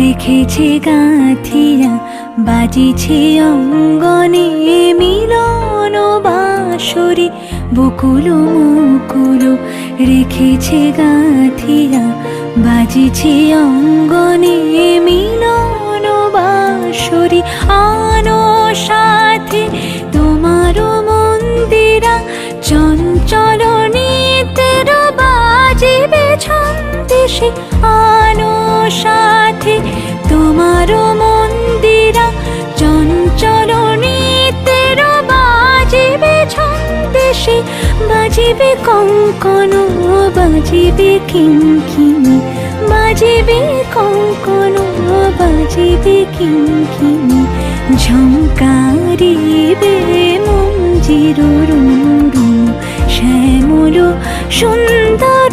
রেখেছে গাঁথিয়া বাজিছে অঙ্গনে মিলন বাঁশরি বকুল মুকুল রেখেছে গাঁথিয়া বাজিছে অঙ্গনে মিলন বাঁশরি আনো সাথে তোমার মন্দিরা চঞ্চল নিতের বাজিবে ছন্দেশে আনো সাথে তোমার মন্দিরা চঞ্চল নিতের বাজিবে ছন্দেশে বাজিবে কঙ্কন বাজিবে কিঙ্কিণী বাজিবে কঙ্কন বাজিবে কিঙ্কিণী ঝঙ্কারিবে মঞ্জির রুনু শ্যামল সুন্দর